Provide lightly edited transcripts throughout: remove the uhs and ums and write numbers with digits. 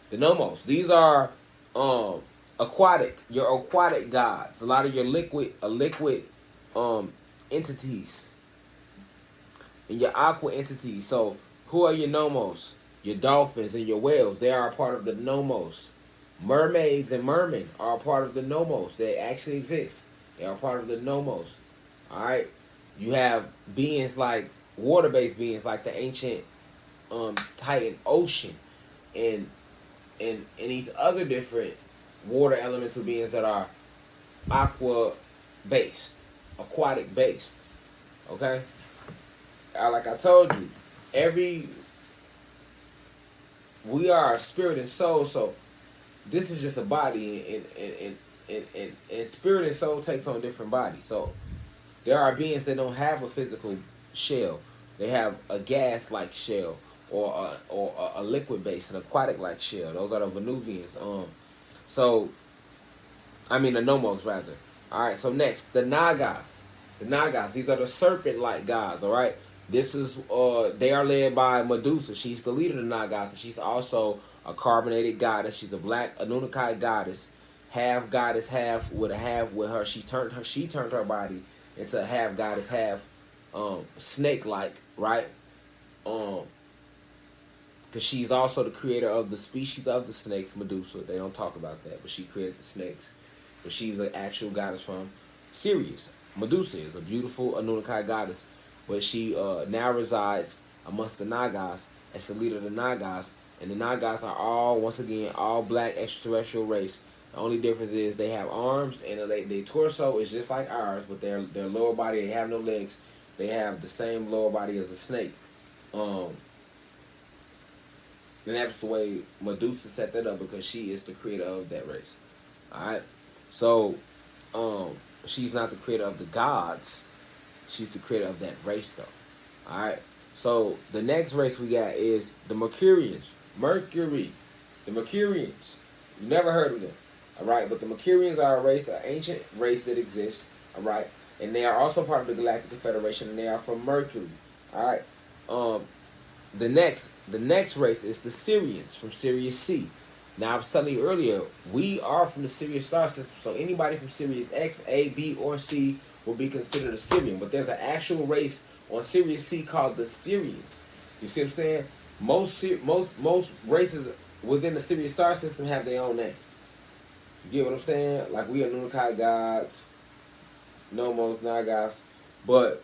The Nomos. These are aquatic, your aquatic gods. A lot of your liquid entities and your aqua entities. So who are your Nomos? Your dolphins and your whales. They are a part of the Nomos. Mermaids and mermen are a part of the Nomos. They actually exist. They are part of the Nomos. Alright? You have beings like water-based beings like the ancient Titan ocean and these other different water elemental beings that are aqua based, aquatic based. Okay? Like I told you, we are a spirit and soul, so this is just a body and spirit and soul takes on different bodies. So there are beings that don't have a physical shell. They have a gas-like shell or a liquid-based, an aquatic-like shell. Those are the Venusians. The Nomos, rather. All right, so next, the Nagas. The Nagas, these are the serpent-like gods, all right? This is, they are led by Medusa. She's the leader of the Nagas, and she's also a carbonated goddess. She's a black Anunnaki goddess, half goddess, half with her. She turned her body into a half goddess, half snake-like, right? Because she's also the creator of the species of the snakes, Medusa. They don't talk about that, but she created the snakes. But she's an actual goddess from Sirius. Medusa is a beautiful Anunnaki goddess, but she now resides amongst the Nagas as the leader of the Nagas. And the Nagas are all, once again, all black extraterrestrial race. The only difference is they have arms and their torso is just like ours, but their lower body, they have no legs. They have the same lower body as a snake. And that's the way Medusa set that up because she is the creator of that race. Alright? So, she's not the creator of the gods. She's the creator of that race, though. Alright? So, the next race we got is the Mercurians. Mercury. The Mercurians. You never heard of them. Alright? But the Mercurians are a race, an ancient race that exists. Alright? And they are also part of the Galactic Federation, and they are from Mercury. Alright? The next race is the Sirians from Sirius C. Now, I was telling you earlier, we are from the Sirius star system, so anybody from Sirius X, A, B, or C will be considered a Sirian. But there's an actual race on Sirius C called the Sirians. You see what I'm saying? Most races within the Sirius star system have their own name. You get what I'm saying? Like we are Anunnaki gods, Nomos, Nagas, but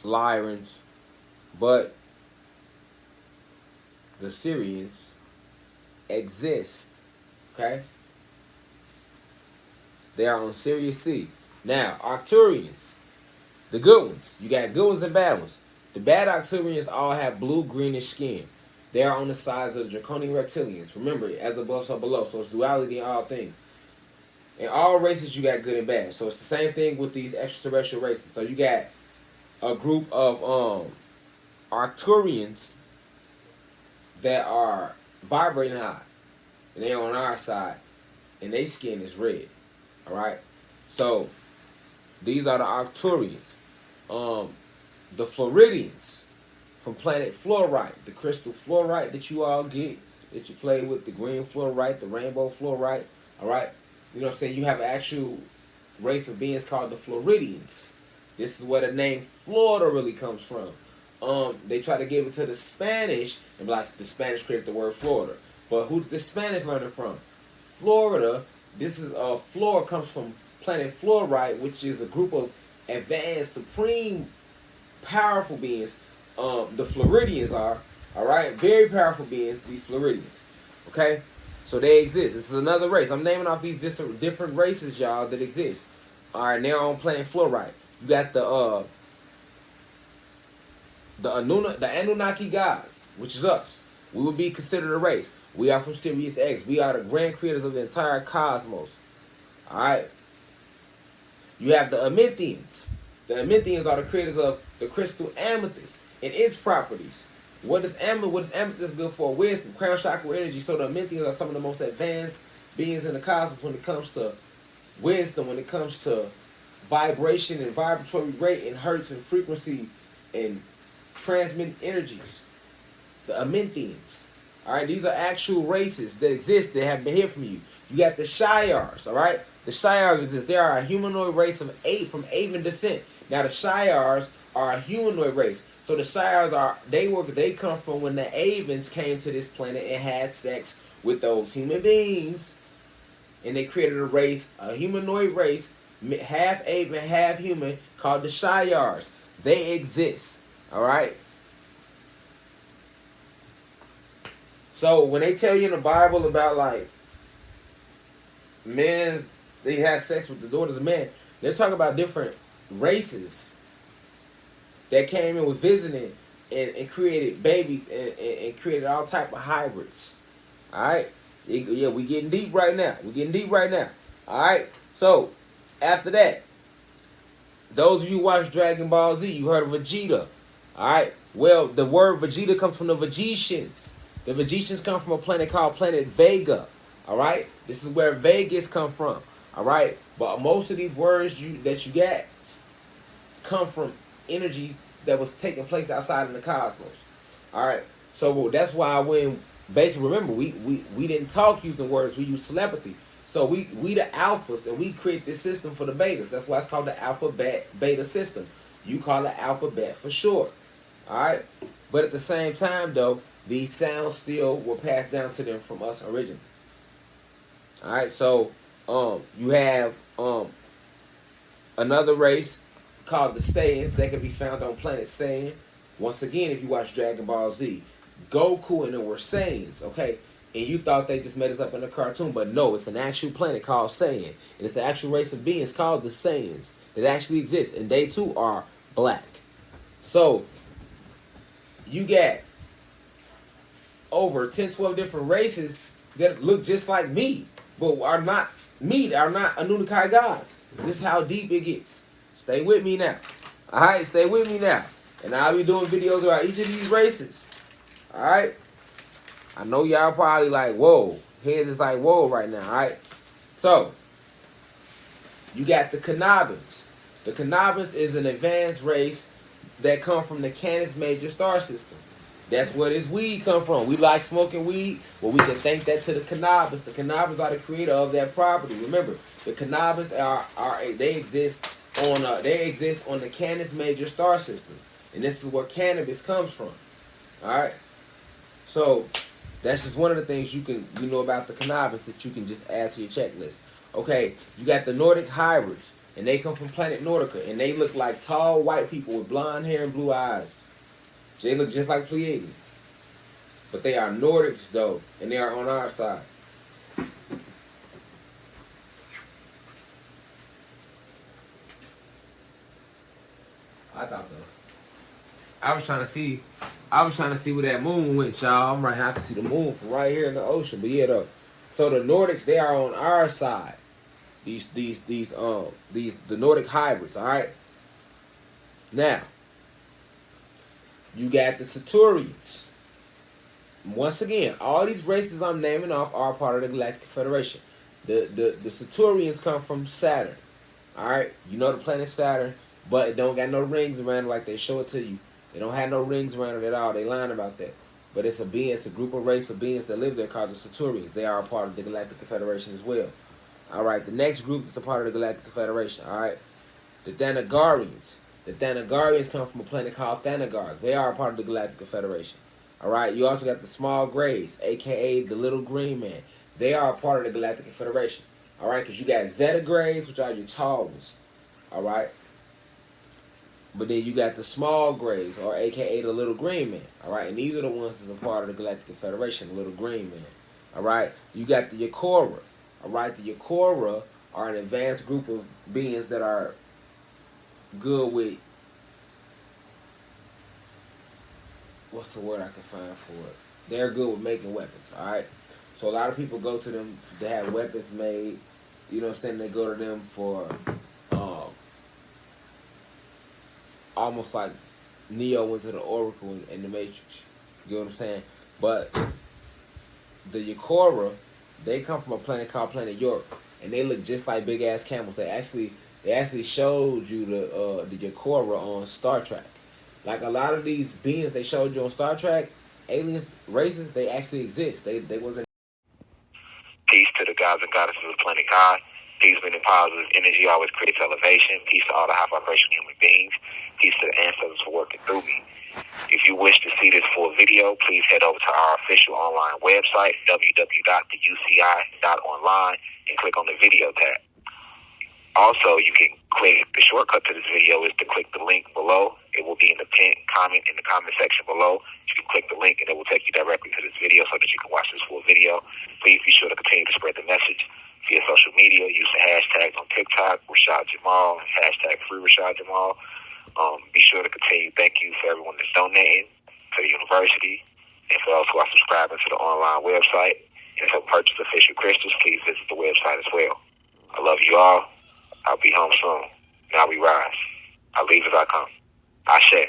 Lyrans, but the Sirians exist. Okay? They are on Sirius C. Now, Arcturians, the good ones. You got good ones and bad ones. The bad Arcturians all have blue-greenish skin. They are on the sides of the draconian reptilians. Remember, as above, so below. So it's duality in all things. In all races, you got good and bad. So it's the same thing with these extraterrestrial races. So you got a group of Arcturians that are vibrating high. And they're on our side. And their skin is red. Alright? So, these are the Arcturians. The Floridians from planet fluorite. The crystal fluorite that you all get. That you play with. The green fluorite. The rainbow fluorite. Alright? You know what I'm saying? You have an actual race of beings called the Floridians. This is where the name Florida really comes from. They try to give it to the Spanish, and like the Spanish created the word Florida. But who did the Spanish learn it from? Florida. This is Flora comes from planet fluorite, which is a group of advanced, supreme, powerful beings. The Floridians are, all right, very powerful beings. These Floridians, okay. So they exist. This is another race. I'm naming off these different races, y'all, that exist. All right, they're on planet fluorite. You got the Anunnaki gods, which is us. We would be considered a race. We are from Sirius X. We are the grand creators of the entire cosmos. Alright? You have the Amethyans. The Amethyans are the creators of the crystal amethyst and its properties. What is amethyst good for? Wisdom, crown chakra energy. So the Amethyans are some of the most advanced beings in the cosmos when it comes to wisdom, when it comes to vibration and vibratory rate and hertz and frequency and transmitting energies. The Amethyans. All right, these are actual races that exist that have been here from you. You got the Shi'ars, all right? The Shi'ars exist. They are a humanoid race from avian descent. Now the Shi'ars are a humanoid race. So the Shi'ars they come from when the avians came to this planet and had sex with those human beings, and they created a race, a humanoid race, half avian, half human, called the Shi'ars. They exist, all right? So when they tell you in the Bible about like men, they had sex with the daughters of men, they're talking about different races that came and was visiting and created babies and created all type of hybrids. All right, yeah, we getting deep right now. We're getting deep right now. All right. So after that, those of you who watch Dragon Ball Z, you heard of Vegeta. All right. Well, the word Vegeta comes from the Vegetians. The Vegetians come from a planet called Planet Vega. All right. This is where Vegas come from. All right. But most of these words that you get come from energy that was taking place outside in the cosmos. All right. So that's why when basically remember we didn't talk using words. We used telepathy. So we the alphas and we create this system for the betas. That's why it's called the alphabet beta system. You call it alphabet for short. All right. But at the same time though, these sounds still were passed down to them from us originally. All right. So you have another race called the Saiyans that can be found on planet Saiyan. Once again, if you watch Dragon Ball Z, Goku and them were Saiyans, okay? And you thought they just made us up in a cartoon, but no, it's an actual planet called Saiyan. And it's an actual race of beings called the Saiyans that actually exist, and they too are black. So, you got over 10, 12 different races that look just like me, but are not me, are not Anunnaki gods. This is how deep it gets. Stay with me now. Alright, stay with me now. And I'll be doing videos about each of these races. Alright? I know y'all probably like, whoa. Heads is like, whoa right now. Alright? So, you got the Cannabis. The Cannabis is an advanced race that come from the Cannabis major star system. That's where this weed come from. We like smoking weed. Well, we can thank that to the Cannabis. The Cannabis are the creator of that property. Remember, the Cannabis they exist on the Cannabis major star system, and this is where cannabis comes from. All right, so that's just one of the things you know about the Cannabis that you can just add to your checklist. Okay, you got the Nordic hybrids, and they come from planet Nordica, and they look like tall white people with blonde hair and blue eyes. They look just like Pleiadians, but they are Nordics though, and they are on our side. I thought so. I was trying to see where that moon went, y'all. I'm right here. I can see the moon from right here in the ocean. But yeah, though. So the Nordics, they are on our side. The Nordic hybrids. All right. Now, you got the Saturnians. Once again, all these races I'm naming off are part of the Galactic Federation. The Saturnians come from Saturn. All right. You know the planet Saturn. But it don't got no rings around it like they show it to you. They don't have no rings around it at all. They lying about that. But it's a being, it's a group of race of beings that live there called the Saturnians. They are a part of the Galactic Federation as well. Alright, the next group is a part of the Galactic Federation. Alright. The Thanagarians. The Thanagarians come from a planet called Thanagar. They are a part of the Galactic Federation. Alright, you also got the Small Grays, aka the Little Green Man. They are a part of the Galactic Federation. Alright, because you got Zeta Grays, which are your tall ones. Alright. But then you got the Small Grays, or aka the Little Green Man. Alright, and these are the ones that's a part of the Galactic Federation, the Little Green Man. Alright, you got the Yakora. Alright, the Yakora are an advanced group of beings that are good with, what's the word I can find for it? They're good with making weapons, alright? So a lot of people go to them to have weapons made. You know what I'm saying? They go to them for almost like Neo went to the Oracle in the Matrix. You know what I'm saying? But the Yakora, they come from a planet called Planet York, and they look just like big ass camels. They actually showed you the Yakora on Star Trek. Like a lot of these beings they showed you on Star Trek, aliens, races, they actually exist. They wasn't. Peace to the gods and goddesses of planet God. Peace, meaning positive energy always creates elevation. Peace to all the high vibration human beings. Peace to the ancestors for working through me. If you wish to see this full video, please head over to our official online website, www.TheUCI.online, and click on the video tab. Also, you can click the shortcut to this video is to click the link below. It will be in the pinned comment in the comment section below. You can click the link and it will take you directly to this video so that you can watch this full video. Please be sure to continue to spread the message via social media. Use the hashtags on TikTok, Rashad Jamal, hashtag free Rashad Jamal. Be sure to continue. Thank you for everyone that's donating to the university and for those who are subscribing to the online website. And to purchase official crystals, please visit the website as well. I love you all. I'll be home soon. Now we rise. I leave as I come. Ashe.